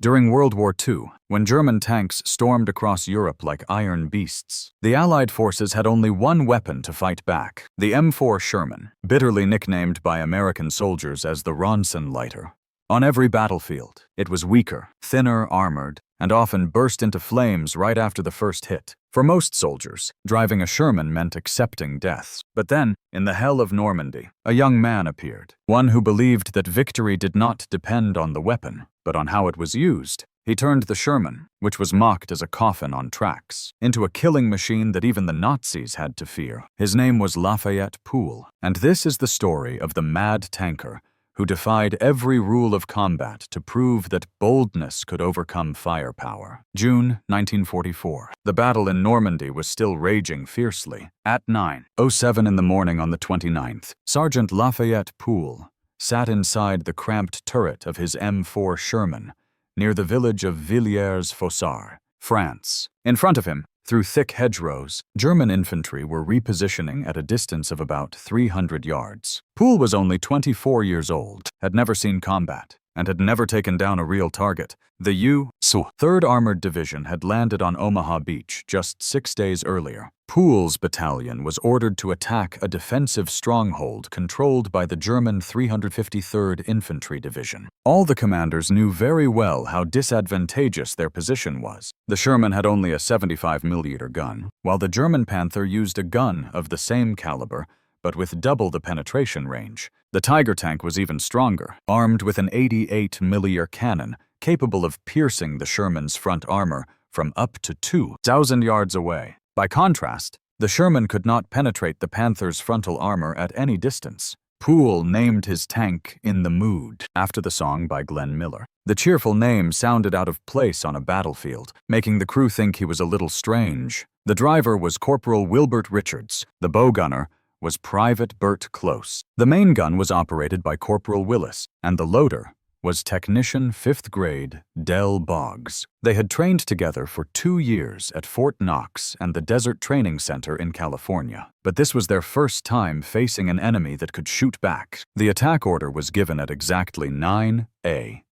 During World War II, when German tanks stormed across Europe like iron beasts, the Allied forces had only one weapon to fight back: the M4 Sherman, bitterly nicknamed by American soldiers as the Ronson Lighter. On every battlefield, it was weaker, thinner armored, and often burst into flames right after the first hit. For most soldiers, driving a Sherman meant accepting death. But then, in the hell of Normandy, a young man appeared, one who believed that victory did not depend on the weapon, but on how it was used. He turned the Sherman, which was mocked as a coffin on tracks, into a killing machine that even the Nazis had to fear. His name was Lafayette Poole, and this is the story of the mad tanker who defied every rule of combat to prove that boldness could overcome firepower. June 1944. The battle in Normandy was still raging fiercely. At 9:07 in the morning on the 29th, Sergeant Lafayette Poole sat inside the cramped turret of his M4 Sherman near the village of Villiers-Fossard, France. In front of him, through thick hedgerows, German infantry were repositioning at a distance of about 300 yards. Poole was only 24 years old, had never seen combat, and had never taken down a real target. The U.S. 3rd Armored Division had landed on Omaha Beach just 6 days earlier. Poole's battalion was ordered to attack a defensive stronghold controlled by the German 353rd Infantry Division. All the commanders knew very well how disadvantageous their position was. The Sherman had only a 75mm gun, while the German Panther used a gun of the same caliber, but with double the penetration range. The Tiger tank was even stronger, armed with an 88mm cannon, capable of piercing the Sherman's front armor from up to 2,000 yards away. By contrast, the Sherman could not penetrate the Panther's frontal armor at any distance. Poole named his tank "In the Mood" after the song by Glenn Miller. The cheerful name sounded out of place on a battlefield, making the crew think he was a little strange. The driver was Corporal Wilbert Richards. The bow gunner was Private Bert Close. The main gun was operated by Corporal Willis, and the loader was Technician 5th grade Del Boggs. They had trained together for 2 years at Fort Knox and the Desert Training Center in California. But this was their first time facing an enemy that could shoot back. The attack order was given at exactly 9 a.m.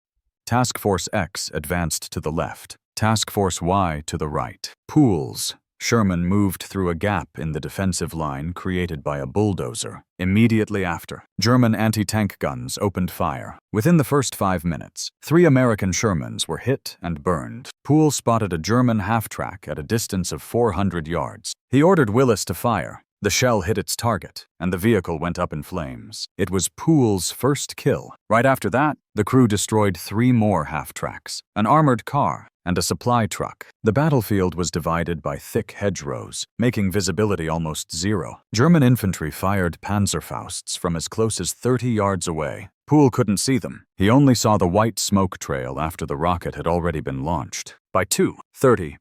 Task Force X advanced to the left, Task Force Y to the right. Poole's Sherman moved through a gap in the defensive line created by a bulldozer. Immediately after, German anti-tank guns opened fire. Within the first 5 minutes, 3 American Shermans were hit and burned. Poole spotted a German half-track at a distance of 400 yards. He ordered Willis to fire. The shell hit its target, and the vehicle went up in flames. It was Poole's first kill. Right after that, the crew destroyed 3 more half-tracks, an armored car, and a supply truck. The battlefield was divided by thick hedgerows, making visibility almost zero. German infantry fired Panzerfausts from as close as 30 yards away. Poole couldn't see them. He only saw the white smoke trail after the rocket had already been launched. By 2:30,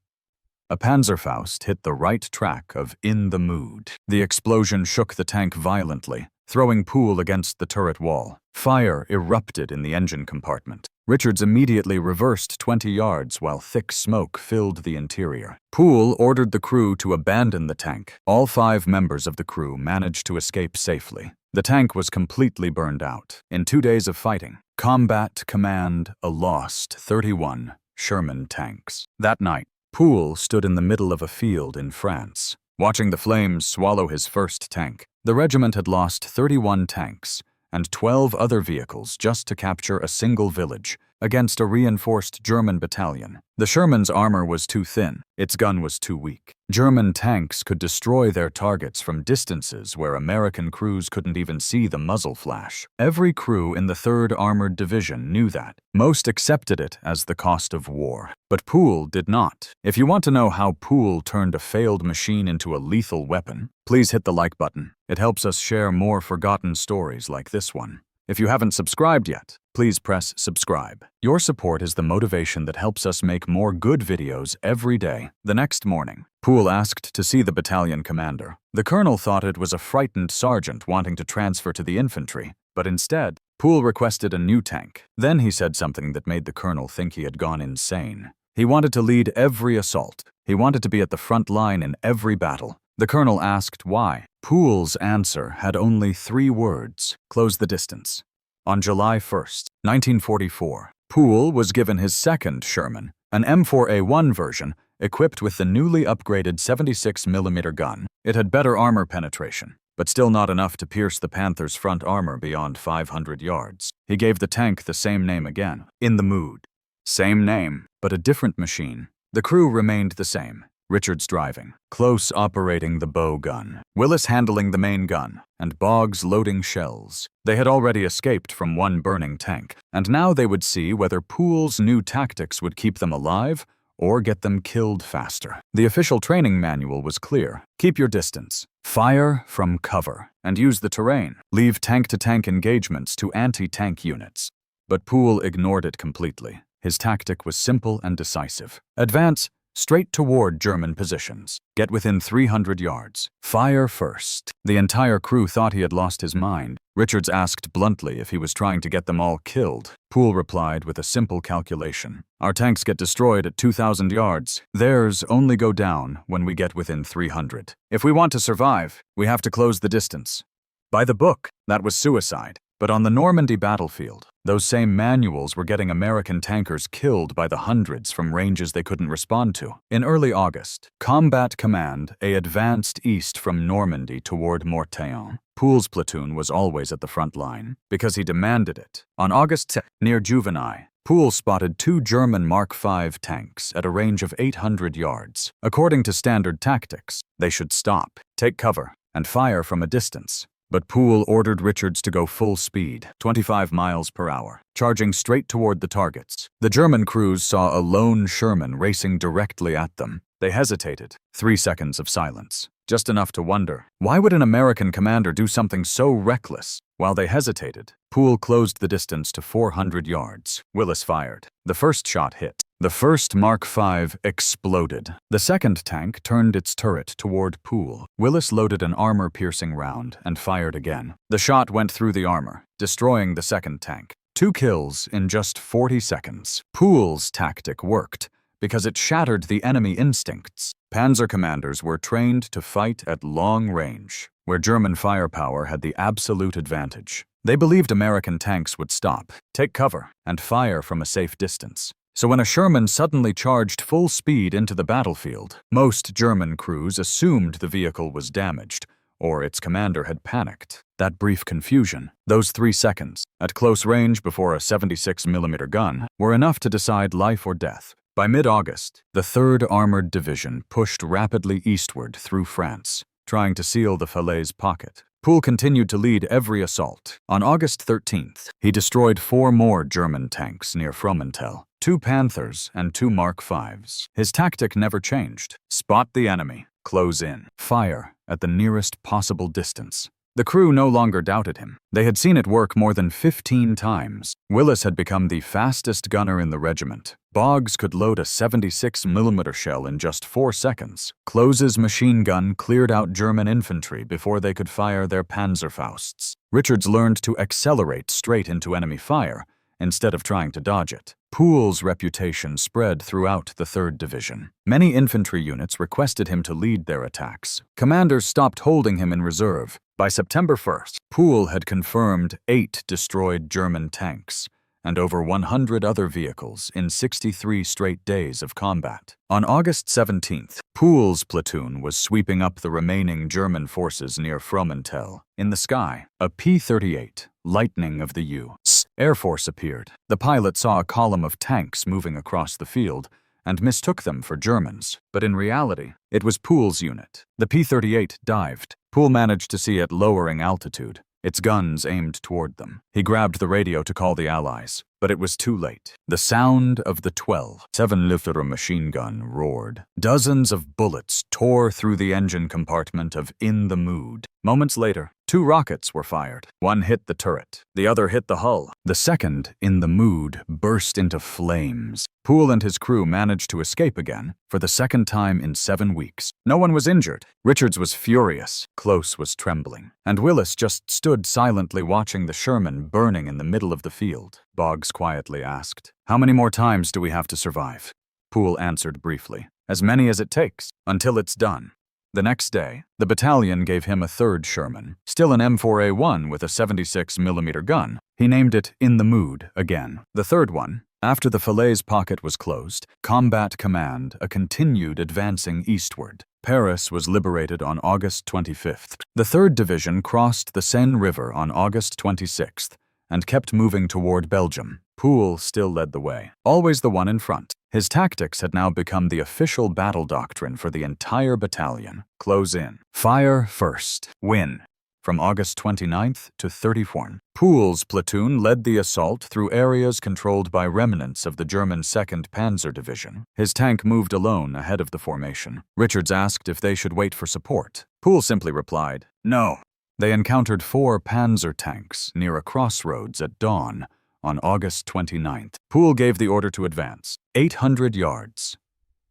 a Panzerfaust hit the right track of "In the Mood." The explosion shook the tank violently, throwing Poole against the turret wall. Fire erupted in the engine compartment. Richards immediately reversed 20 yards while thick smoke filled the interior. Poole ordered the crew to abandon the tank. All 5 members of the crew managed to escape safely. The tank was completely burned out. In 2 days of fighting, Combat Command lost 31 Sherman tanks. That night, Poole stood in the middle of a field in France, watching the flames swallow his first tank. The regiment had lost 31 tanks and 12 other vehicles just to capture a single village against a reinforced German battalion. The Sherman's armor was too thin, its gun was too weak. German tanks could destroy their targets from distances where American crews couldn't even see the muzzle flash. Every crew in the 3rd Armored Division knew that. Most accepted it as the cost of war. But Poole did not. If you want to know how Poole turned a failed machine into a lethal weapon, please hit the like button. It helps us share more forgotten stories like this one. If you haven't subscribed yet, please press subscribe. Your support is the motivation that helps us make more good videos every day. The next morning, Poole asked to see the battalion commander. The colonel thought it was a frightened sergeant wanting to transfer to the infantry, but instead, Poole requested a new tank. Then he said something that made the colonel think he had gone insane. He wanted to lead every assault. He wanted to be at the front line in every battle. The colonel asked why. Poole's answer had only 3 words: close the distance. On July 1st, 1944, Poole was given his second Sherman, an M4A1 version, equipped with the newly upgraded 76mm gun. It had better armor penetration, but still not enough to pierce the Panther's front armor beyond 500 yards. He gave the tank the same name again, In the Mood. Same name, but a different machine. The crew remained the same. Richards driving, Close operating the bow gun, Willis handling the main gun, and Boggs loading shells. They had already escaped from one burning tank, and now they would see whether Poole's new tactics would keep them alive or get them killed faster. The official training manual was clear. Keep your distance, fire from cover, and use the terrain. Leave tank-to-tank engagements to anti-tank units. But Poole ignored it completely. His tactic was simple and decisive. Advance straight toward German positions. Get within 300 yards. Fire first. The entire crew thought he had lost his mind. Richards asked bluntly if he was trying to get them all killed. Poole replied with a simple calculation. Our tanks get destroyed at 2,000 yards. Theirs only go down when we get within 300. If we want to survive, we have to close the distance. By the book, that was suicide. But on the Normandy battlefield, those same manuals were getting American tankers killed by the hundreds from ranges they couldn't respond to. In early August, Combat Command advanced east from Normandy toward Mortagne. Poole's platoon was always at the front line, because he demanded it. On August 10th, near WWII, Poole spotted 2 German Mark V tanks at a range of 800 yards. According to standard tactics, they should stop, take cover, and fire from a distance. But Poole ordered Richards to go full speed, 25 miles per hour, charging straight toward the targets. The German crews saw a lone Sherman racing directly at them. They hesitated. 3 seconds of silence. Just enough to wonder, why would an American commander do something so reckless? While they hesitated, Poole closed the distance to 400 yards. Willis fired. The first shot hit. The first Mark V exploded. The second tank turned its turret toward Poole. Willis loaded an armor-piercing round and fired again. The shot went through the armor, destroying the second tank. 2 kills in just 40 seconds. Poole's tactic worked because it shattered the enemy instincts. Panzer commanders were trained to fight at long range, where German firepower had the absolute advantage. They believed American tanks would stop, take cover, and fire from a safe distance. So when a Sherman suddenly charged full speed into the battlefield, most German crews assumed the vehicle was damaged, or its commander had panicked. That brief confusion, those 3 seconds, at close range before a 76mm gun, were enough to decide life or death. By mid-August, the 3rd Armored Division pushed rapidly eastward through France, trying to seal the Falaise pocket. Poole continued to lead every assault. On August 13th, he destroyed 4 more German tanks near Fromentel, 2 Panthers and 2 Mark Vs. His tactic never changed. Spot the enemy, close in, fire at the nearest possible distance. The crew no longer doubted him. They had seen it work more than 15 times. Willis had become the fastest gunner in the regiment. Boggs could load a 76mm shell in just 4 seconds. Close's machine gun cleared out German infantry before they could fire their Panzerfausts. Richards learned to accelerate straight into enemy fire, instead of trying to dodge it. Poole's reputation spread throughout the 3rd Division. Many infantry units requested him to lead their attacks. Commanders stopped holding him in reserve. By September 1st, Poole had confirmed 8 destroyed German tanks and over 100 other vehicles in 63 straight days of combat. On August 17th, Poole's platoon was sweeping up the remaining German forces near Fromentel. In the sky, a P-38, Lightning of the U.S. Air Force appeared. The pilot saw a column of tanks moving across the field and mistook them for Germans, but in reality, it was Poole's unit. The P-38 dived. Poole managed to see it lowering altitude, its guns aimed toward them. He grabbed the radio to call the Allies, but it was too late. The sound of the 12-7mm machine gun roared. Dozens of bullets tore through the engine compartment of In the Mood. Moments later, 2 rockets were fired. One hit the turret. The other hit the hull. The second, In the Mood, burst into flames. Poole and his crew managed to escape again for the second time in 7 weeks. No one was injured. Richards was furious. Close was trembling. And Willis just stood silently watching the Sherman burning in the middle of the field. Boggs quietly asked, "How many more times do we have to survive?" Poole answered briefly, "As many as it takes, until it's done." The next day, the battalion gave him a 3rd Sherman, still an M4A1 with a 76mm gun. He named it In the Mood again. The 3rd one, After the Falaise pocket was closed, Combat Command continued advancing eastward. Paris was liberated on August 25th. The 3rd Division crossed the Seine River on August 26th and kept moving toward Belgium. Poole still led the way, always the one in front. His tactics had now become the official battle doctrine for the entire battalion. Close in. Fire first. Win. From August 29th to 31. Poole's platoon led the assault through areas controlled by remnants of the German 2nd Panzer Division. His tank moved alone ahead of the formation. Richards asked if they should wait for support. Poole simply replied, "No." They encountered 4 Panzer tanks near a crossroads at dawn on August 29th. Poole gave the order to advance. 800 yards.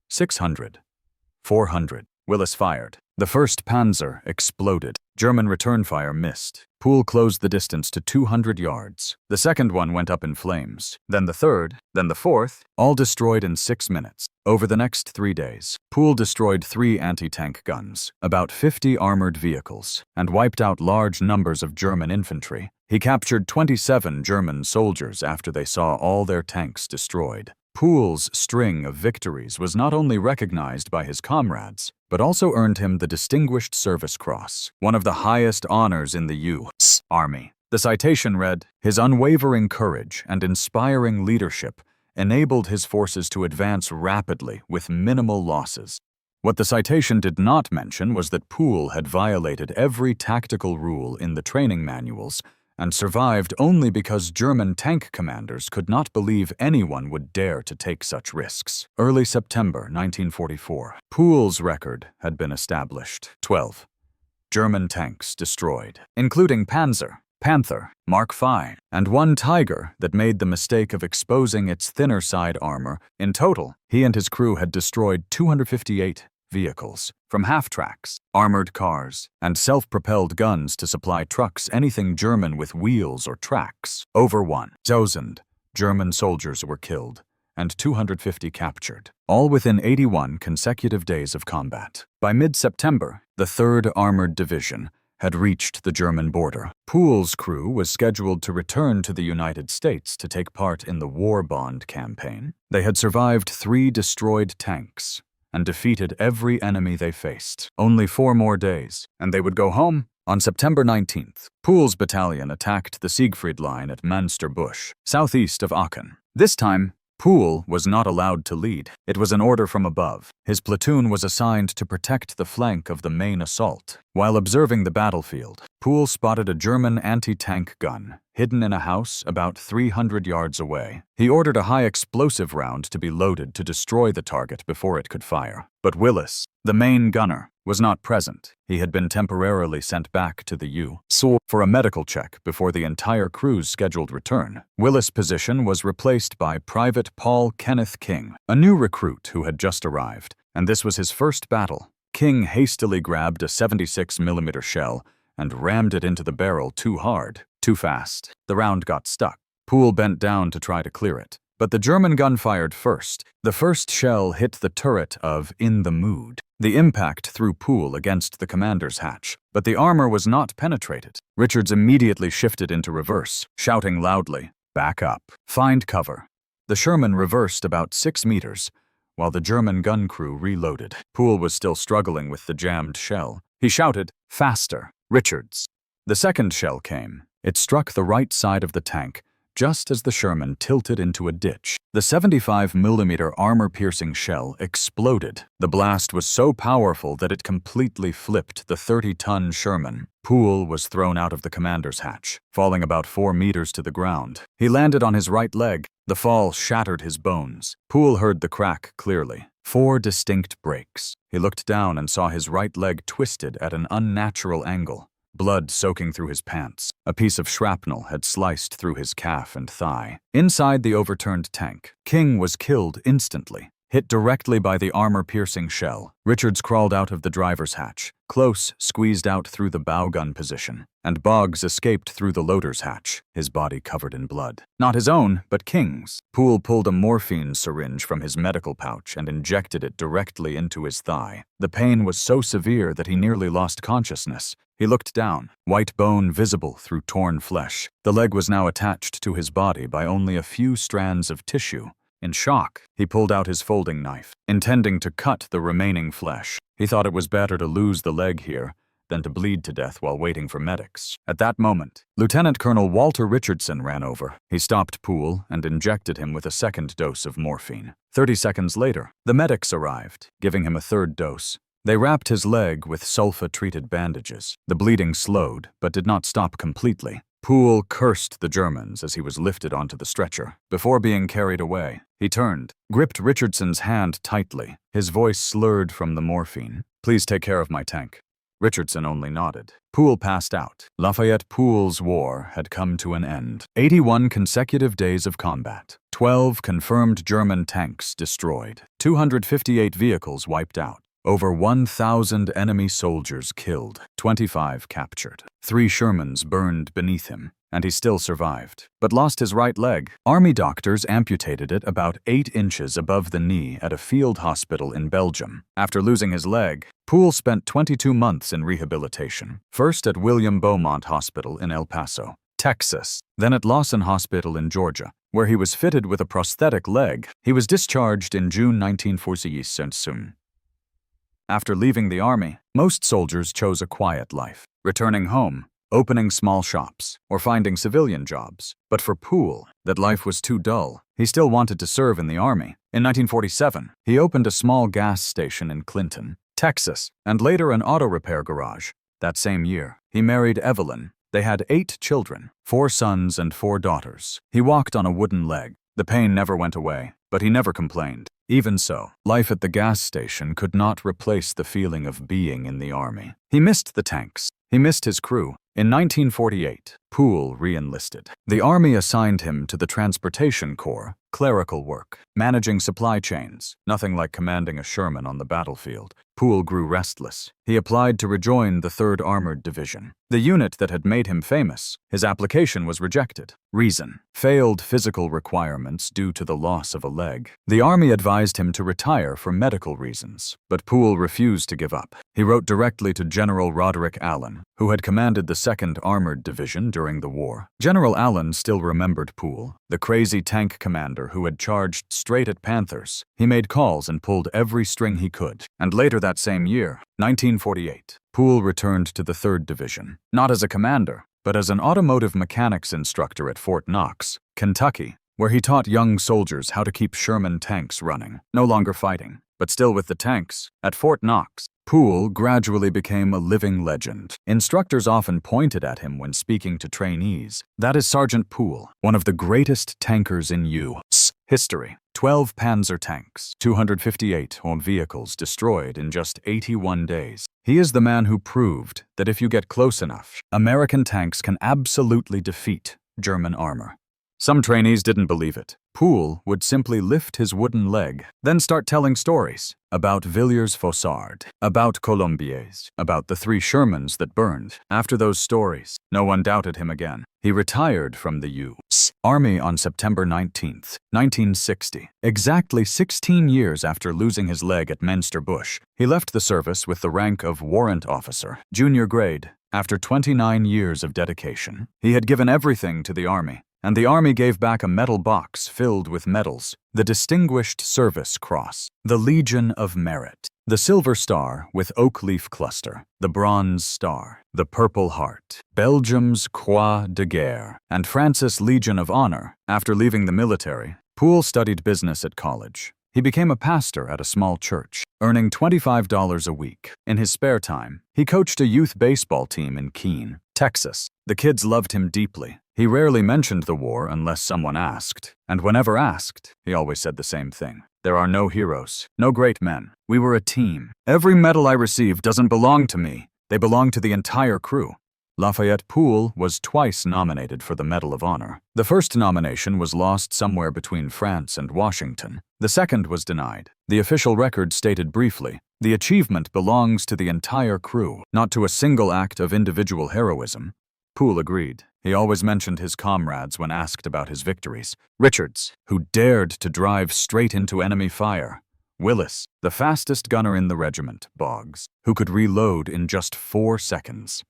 600. 400. Willis fired. The 1st Panzer exploded. German return fire missed. Poole closed the distance to 200 yards. The 2nd one went up in flames. Then the 3rd, then the 4th, all destroyed in 6 minutes. Over the next 3 days, Poole destroyed 3 anti-tank guns, about 50 armored vehicles, and wiped out large numbers of German infantry. He captured 27 German soldiers after they saw all their tanks destroyed. Poole's string of victories was not only recognized by his comrades, but also earned him the Distinguished Service Cross, one of the highest honors in the U.S. Army. The citation read, "His unwavering courage and inspiring leadership enabled his forces to advance rapidly with minimal losses." What the citation did not mention was that Poole had violated every tactical rule in the training manuals and survived only because German tank commanders could not believe anyone would dare to take such risks. Early September 1944. Poole's record had been established. 12 German tanks destroyed, including Panzer, Panther, Mark V, and 1 Tiger that made the mistake of exposing its thinner side armor. In total, he and his crew had destroyed 258 vehicles, from half-tracks, armored cars, and self-propelled guns to supply trucks anything German with wheels or tracks. Over 1,000 German soldiers were killed, and 250 captured, all within 81 consecutive days of combat. By mid-September, the 3rd Armored Division had reached the German border. Poole's crew was scheduled to return to the United States to take part in the War Bond campaign. They had survived 3 destroyed tanks and defeated every enemy they faced. Only 4 more days, and they would go home. On September 19th, Poole's battalion attacked the Siegfried Line at Manster Busch, southeast of Aachen. This time, Poole was not allowed to lead. It was an order from above. His platoon was assigned to protect the flank of the main assault. While observing the battlefield, Poole spotted a German anti-tank gun hidden in a house about 300 yards away. He ordered a high-explosive round to be loaded to destroy the target before it could fire. But Willis, the main gunner, was not present. He had been temporarily sent back to the U.S. for a medical check before the entire crew's scheduled return. Willis' position was replaced by Private Paul Kenneth King, a new recruit who had just arrived, and this was his first battle. King hastily grabbed a 76mm shell and rammed it into the barrel too hard, too fast. The round got stuck. Poole bent down to try to clear it, but the German gun fired first. The first shell hit the turret of In the Mood. The impact threw Poole against the commander's hatch, but the armor was not penetrated. Richards immediately shifted into reverse, shouting loudly, "Back up. Find cover." The Sherman reversed about 6 meters, while the German gun crew reloaded. Poole was still struggling with the jammed shell. He shouted, "Faster, Richards." The second shell came. It struck the right side of the tank, just as the Sherman tilted into a ditch. The 75mm armor-piercing shell exploded. The blast was so powerful that it completely flipped the 30-ton Sherman. Poole was thrown out of the commander's hatch, falling about 4 meters to the ground. He landed on his right leg. The fall shattered his bones. Poole heard the crack clearly. 4 distinct breaks. He looked down and saw his right leg twisted at an unnatural angle, blood soaking through his pants. A piece of shrapnel had sliced through his calf and thigh. Inside the overturned tank, King was killed instantly, hit directly by the armor-piercing shell. Richards crawled out of the driver's hatch. Close squeezed out through the bow gun position, and Boggs escaped through the loader's hatch, his body covered in blood. Not his own, but King's. Poole pulled a morphine syringe from his medical pouch and injected it directly into his thigh. The pain was so severe that he nearly lost consciousness. He looked down, white bone visible through torn flesh. The leg was now attached to his body by only a few strands of tissue. In shock, he pulled out his folding knife, intending to cut the remaining flesh. He thought it was better to lose the leg here than to bleed to death while waiting for medics. At that moment, Lieutenant Colonel Walter Richardson ran over. He stopped Poole and injected him with a second dose of morphine. 30 seconds later, the medics arrived, giving him a third dose. They wrapped his leg with sulfa-treated bandages. The bleeding slowed, but did not stop completely. Poole cursed the Germans as he was lifted onto the stretcher. Before being carried away, he turned, gripped Richardson's hand tightly. His voice slurred from the morphine. "Please take care of my tank." Richardson only nodded. Poole passed out. Lafayette Poole's war had come to an end. 81 consecutive days of combat. 12 confirmed German tanks destroyed. 258 vehicles wiped out. Over 1,000 enemy soldiers killed, 25 captured. 3 Shermans burned beneath him, and he still survived, but lost his right leg. Army doctors amputated it about 8 inches above the knee at a field hospital in Belgium. After losing his leg, Poole spent 22 months in rehabilitation, first at William Beaumont Hospital in El Paso, Texas, then at Lawson Hospital in Georgia, where he was fitted with a prosthetic leg. He was discharged in June 1946. After leaving the army, most soldiers chose a quiet life, returning home, opening small shops, or finding civilian jobs. But for Poole, that life was too dull. He still wanted to serve in the army. In 1947, he opened a small gas station in Clinton, Texas, and later an auto repair garage. That same year, he married Evelyn. They had 8 children, 4 sons and 4 daughters. He walked on a wooden leg. The pain never went away, but he never complained. Even so, life at the gas station could not replace the feeling of being in the army. He missed the tanks. He missed his crew. In 1948, Poole re-enlisted. The army assigned him to the Transportation Corps, clerical work, managing supply chains, nothing like commanding a Sherman on the battlefield. Poole grew restless. He applied to rejoin the 3rd Armored Division, the unit that had made him famous. His application was rejected. Reason: failed physical requirements due to the loss of a leg. The army advised him to retire for medical reasons, but Poole refused to give up. He wrote directly to General Roderick Allen, who had commanded the 2nd Armored Division during the war. General Allen still remembered Poole, the crazy tank commander who had charged straight at Panthers. He made calls and pulled every string he could. And later that same year, 1948, Poole returned to the 3rd Division, not as a commander, but as an automotive mechanics instructor at Fort Knox, Kentucky, where he taught young soldiers how to keep Sherman tanks running, no longer fighting, but still with the tanks. At Fort Knox, Poole gradually became a living legend. Instructors often pointed at him when speaking to trainees. That is Sergeant Poole, one of the greatest tankers in U.S. history. 12 Panzer tanks, 258 vehicles destroyed in just 81 days. He is the man who proved that if you get close enough, American tanks can absolutely defeat German armor. Some trainees didn't believe it. Poole would simply lift his wooden leg, then start telling stories about Villiers-Fossard, about Colombiers, about the 3 Shermans that burned. After those stories, no one doubted him again. He retired from the U.S. Army on September 19, 1960. Exactly 16 years after losing his leg at Menster Busch, he left the service with the rank of warrant officer, junior grade. After 29 years of dedication, he had given everything to the Army, and the Army gave back a metal box filled with medals: the Distinguished Service Cross, the Legion of Merit, the Silver Star with Oak Leaf Cluster, the Bronze Star, the Purple Heart, Belgium's Croix de Guerre, and France's Legion of Honor. After leaving the military, Poole studied business at college. He became a pastor at a small church, earning $25 a week. In his spare time, he coached a youth baseball team in Keene, Texas. The kids loved him deeply. He rarely mentioned the war unless someone asked, and whenever asked, he always said the same thing: there are no heroes, no great men. We were a team. Every medal I received doesn't belong to me. They belong to the entire crew. Lafayette Poole was twice nominated for the Medal of Honor. The first nomination was lost somewhere between France and Washington. The second was denied. The official record stated briefly, "The achievement belongs to the entire crew, not to a single act of individual heroism." Poole agreed. He always mentioned his comrades when asked about his victories. Richards, who dared to drive straight into enemy fire. Willis, the fastest gunner in the regiment. Boggs, who could reload in just 4 seconds.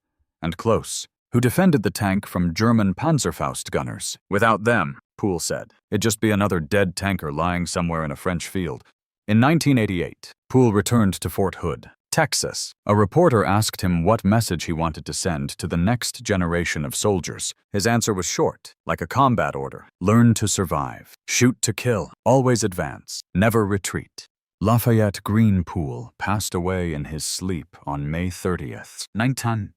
and close, who defended the tank from German Panzerfaust gunners. Without them, Poole said, it'd just be another dead tanker lying somewhere in a French field. In 1988, Poole returned to Fort Hood, Texas. A reporter asked him what message he wanted to send to the next generation of soldiers. His answer was short, like a combat order. Learn to survive. Shoot to kill. Always advance. Never retreat. Lafayette Green Poole passed away in his sleep on May 30th, 19.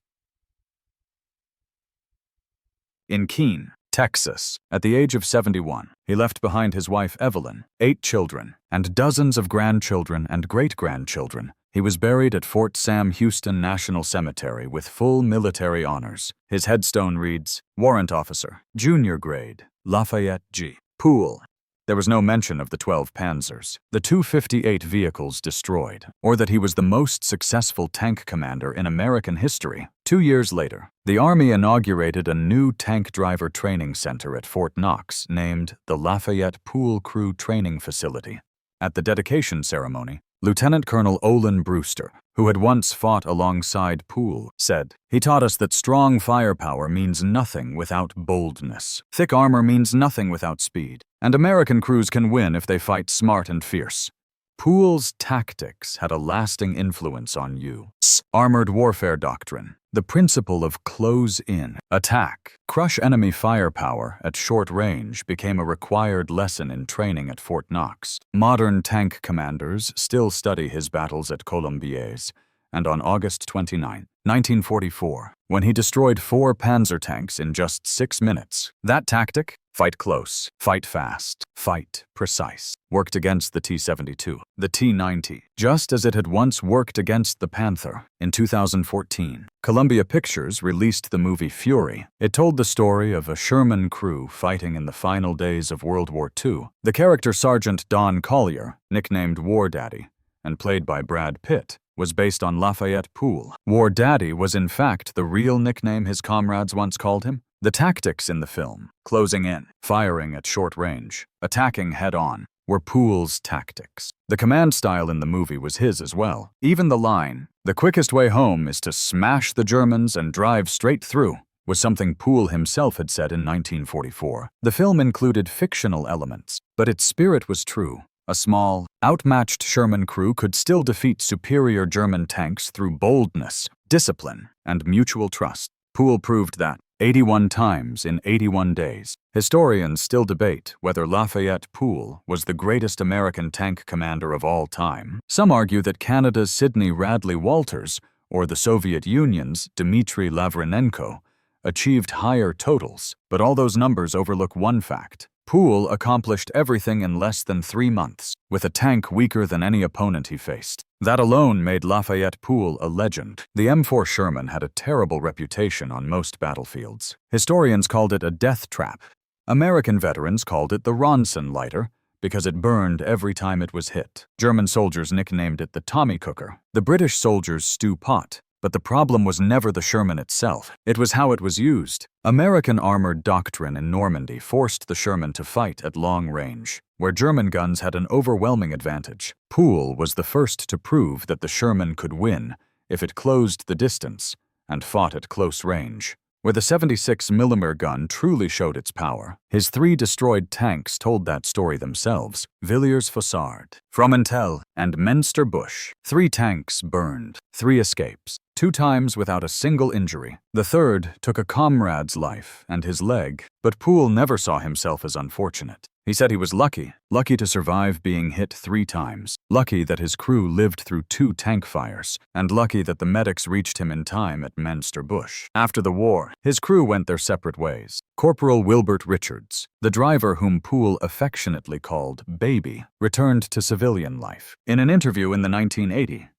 In Keene, Texas, at the age of 71, he left behind his wife Evelyn, 8 children, and dozens of grandchildren and great-grandchildren. He was buried at Fort Sam Houston National Cemetery with full military honors. His headstone reads, Warrant Officer, Junior Grade, Lafayette G. Poole. There was no mention of the 12 Panzers, the 258 vehicles destroyed, or that he was the most successful tank commander in American history. 2 years later, the Army inaugurated a new tank driver training center at Fort Knox named the Lafayette Poole Crew Training Facility. At the dedication ceremony, Lieutenant Colonel Olin Brewster, who had once fought alongside Poole, said, "He taught us that strong firepower means nothing without boldness. Thick armor means nothing without speed. And American crews can win if they fight smart and fierce." Poole's tactics had a lasting influence on U.S. armored warfare doctrine. The principle of close-in, attack, crush enemy firepower at short range became a required lesson in training at Fort Knox. Modern tank commanders still study his battles at Colombiers, and on August 29, 1944, when he destroyed 4 Panzer tanks in just 6 minutes, that tactic, fight close, fight fast, fight precise, worked against the T-72, the T-90, just as it had once worked against the Panther. In 2014, Columbia Pictures released the movie Fury. It told the story of a Sherman crew fighting in the final days of World War II. The character Sergeant Don Collier, nicknamed War Daddy, and played by Brad Pitt, was based on Lafayette Poole. War Daddy was in fact the real nickname his comrades once called him. The tactics in the film, closing in, firing at short range, attacking head-on, were Poole's tactics. The command style in the movie was his as well. Even the line, "The quickest way home is to smash the Germans and drive straight through," was something Poole himself had said in 1944. The film included fictional elements, but its spirit was true. A small, outmatched Sherman crew could still defeat superior German tanks through boldness, discipline, and mutual trust. Poole proved that 81 times in 81 days. Historians still debate whether Lafayette Poole was the greatest American tank commander of all time. Some argue that Canada's Sidney Radley Walters, or the Soviet Union's Dmitry Lavrinenko, achieved higher totals, but all those numbers overlook one fact. Poole accomplished everything in less than 3 months, with a tank weaker than any opponent he faced. That alone made Lafayette Poole a legend. The M4 Sherman had a terrible reputation on most battlefields. Historians called it a death trap. American veterans called it the Ronson Lighter because it burned every time it was hit. German soldiers nicknamed it the Tommy Cooker. The British soldiers' stew pot. But the problem was never the Sherman itself. It was how it was used. American armored doctrine in Normandy forced the Sherman to fight at long range, where German guns had an overwhelming advantage. Poole was the first to prove that the Sherman could win if it closed the distance and fought at close range. Where the 76mm gun truly showed its power, his 3 destroyed tanks told that story themselves. Villiers-Fossard, Fromentel, and Menster Busch. 3 tanks burned, 3 escapes, 2 times without a single injury. The third took a comrade's life and his leg, but Poole never saw himself as unfortunate. He said he was lucky to survive being hit 3 times, lucky that his crew lived through 2 tank fires, and lucky that the medics reached him in time at Menster Busch. After the war, his crew went their separate ways. Corporal Wilbert Richards, the driver whom Poole affectionately called Baby, returned to civilian life. In an interview in the 1980,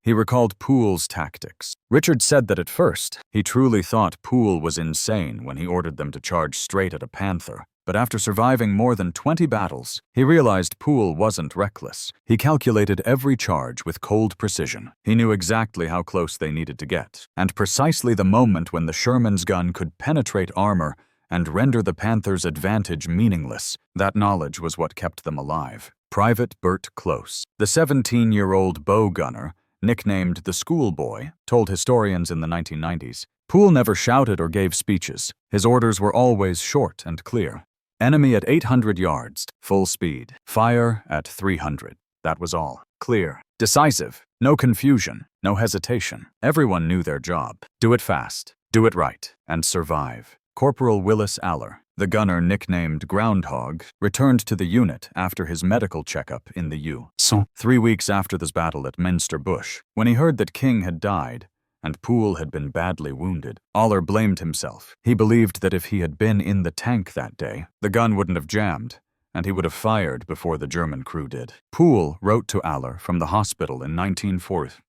he recalled Poole's tactics. Richards said that at first, he truly thought Poole was insane when he ordered them to charge straight at a Panther. But after surviving more than 20 battles, he realized Poole wasn't reckless. He calculated every charge with cold precision. He knew exactly how close they needed to get, and precisely the moment when the Sherman's gun could penetrate armor and render the Panther's advantage meaningless. That knowledge was what kept them alive. Private Bert Close, the 17-year-old bow gunner, nicknamed the schoolboy, told historians in the 1990s, Poole never shouted or gave speeches. His orders were always short and clear. Enemy at 800 yards, full speed. Fire at 300. That was all. Clear. Decisive. No confusion. No hesitation. Everyone knew their job. Do it fast. Do it right. And survive. Corporal Willis Aller, the gunner nicknamed Groundhog, returned to the unit after his medical checkup in the U. 3 weeks after this battle at Minster Bush, when he heard that King had died and Poole had been badly wounded, Aller blamed himself. He believed that if he had been in the tank that day, the gun wouldn't have jammed, and he would have fired before the German crew did. Poole wrote to Aller from the hospital in 1940,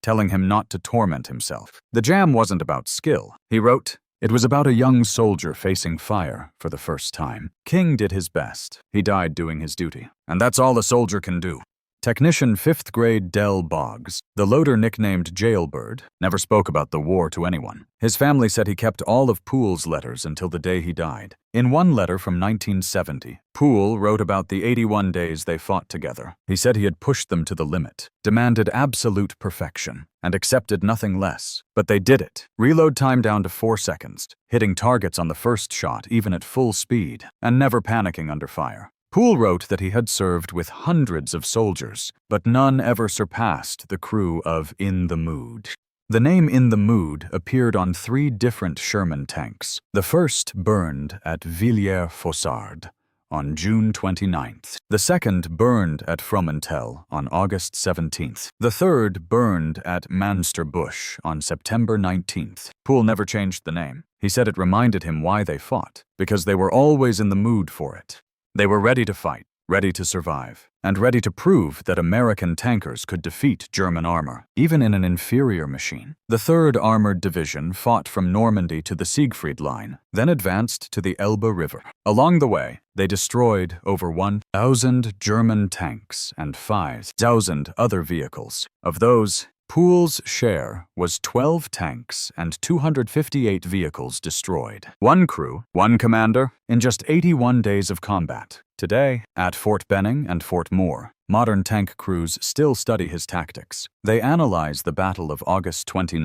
telling him not to torment himself. The jam wasn't about skill. He wrote, it was about a young soldier facing fire for the first time. King did his best. He died doing his duty. And that's all a soldier can do. Technician 5th grade Del Boggs, the loader nicknamed Jailbird, never spoke about the war to anyone. His family said he kept all of Poole's letters until the day he died. In one letter from 1970, Poole wrote about the 81 days they fought together. He said he had pushed them to the limit, demanded absolute perfection, and accepted nothing less. But they did it. Reload time down to 4 seconds, hitting targets on the first shot even at full speed, and never panicking under fire. Poole wrote that he had served with hundreds of soldiers, but none ever surpassed the crew of In the Mood. The name In the Mood appeared on 3 different Sherman tanks. The first burned at Villers-Fossard on June 29th. The second burned at Fromentel on August 17th. The third burned at Minster Bush on September 19th. Poole never changed the name. He said it reminded him why they fought, because they were always in the mood for it. They were ready to fight, ready to survive, and ready to prove that American tankers could defeat German armor, even in an inferior machine. The 3rd Armored Division fought from Normandy to the Siegfried Line, then advanced to the Elbe River. Along the way, they destroyed over 1,000 German tanks and 5,000 other vehicles. Of those, Poole's share was 12 tanks and 258 vehicles destroyed. 1 crew, 1 commander, in just 81 days of combat. Today, at Fort Benning and Fort Moore, modern tank crews still study his tactics. They analyze the Battle of August 29,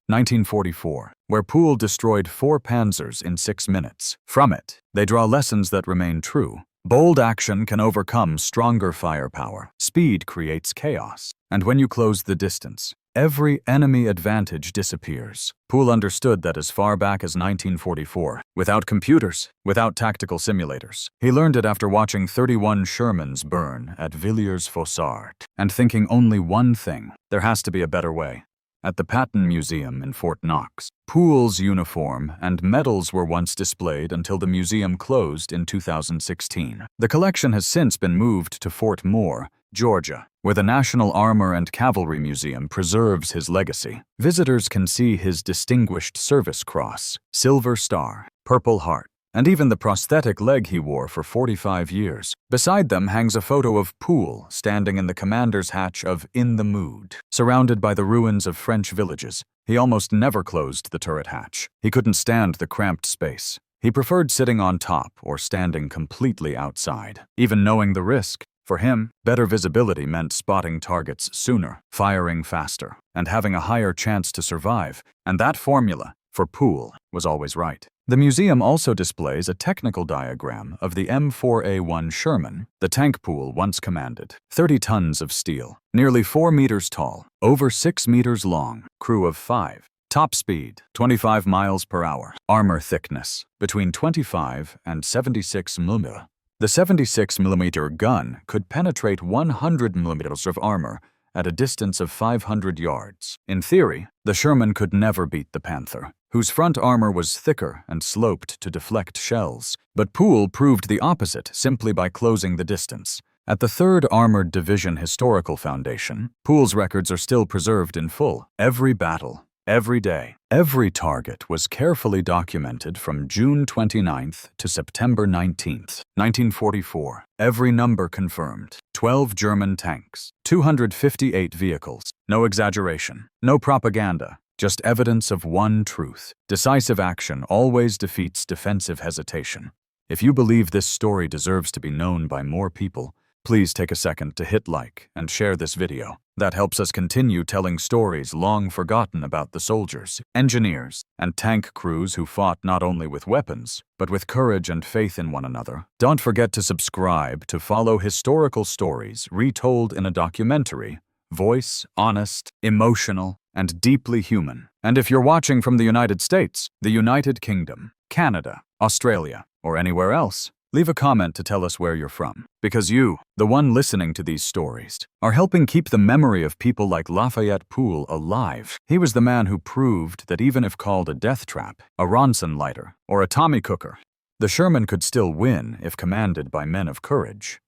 1944, where Poole destroyed 4 Panzers in 6 minutes. From it, they draw lessons that remain true. Bold action can overcome stronger firepower. Speed creates chaos. And when you close the distance, every enemy advantage disappears. Poole understood that as far back as 1944, without computers, without tactical simulators. He learned it after watching 31 Shermans burn at Villers-Fossard and thinking only one thing: there has to be a better way. At the Patton Museum in Fort Knox, Poole's uniform and medals were once displayed until the museum closed in 2016. The collection has since been moved to Fort Moore, Georgia, where the National Armor and Cavalry Museum preserves his legacy. Visitors can see his Distinguished Service Cross, Silver Star, Purple Heart, and even the prosthetic leg he wore for 45 years. Beside them hangs a photo of Poole standing in the commander's hatch of In the Mood. Surrounded by the ruins of French villages, he almost never closed the turret hatch. He couldn't stand the cramped space. He preferred sitting on top or standing completely outside, even knowing the risk. For him, better visibility meant spotting targets sooner, firing faster, and having a higher chance to survive, and that formula, for Poole, was always right. The museum also displays a technical diagram of the M4A1 Sherman, the tank Poole once commanded. 30 tons of steel, nearly 4 meters tall, over 6 meters long, crew of 5. Top speed, 25 miles per hour. Armor thickness, between 25 and 76 mm. The 76mm gun could penetrate 100mm of armor at a distance of 500 yards. In theory, the Sherman could never beat the Panther, whose front armor was thicker and sloped to deflect shells. But Poole proved the opposite simply by closing the distance. At the 3rd Armored Division Historical Foundation, Poole's records are still preserved in full. Every battle, every day, every target was carefully documented from June 29th to September 19th, 1944. Every number confirmed. 12 German tanks, 258 vehicles. No exaggeration, no propaganda, just evidence of one truth. Decisive action always defeats defensive hesitation. If you believe this story deserves to be known by more people, please take a second to hit like and share this video. That helps us continue telling stories long forgotten about the soldiers, engineers, and tank crews who fought not only with weapons, but with courage and faith in one another. Don't forget to subscribe to follow historical stories retold in a documentary. Voice, honest, emotional, and deeply human. And if you're watching from the United States, the United Kingdom, Canada, Australia, or anywhere else, leave a comment to tell us where you're from. Because you, the one listening to these stories, are helping keep the memory of people like Lafayette Poole alive. He was the man who proved that even if called a death trap, a Ronson Lighter, or a Tommy Cooker, the Sherman could still win if commanded by men of courage.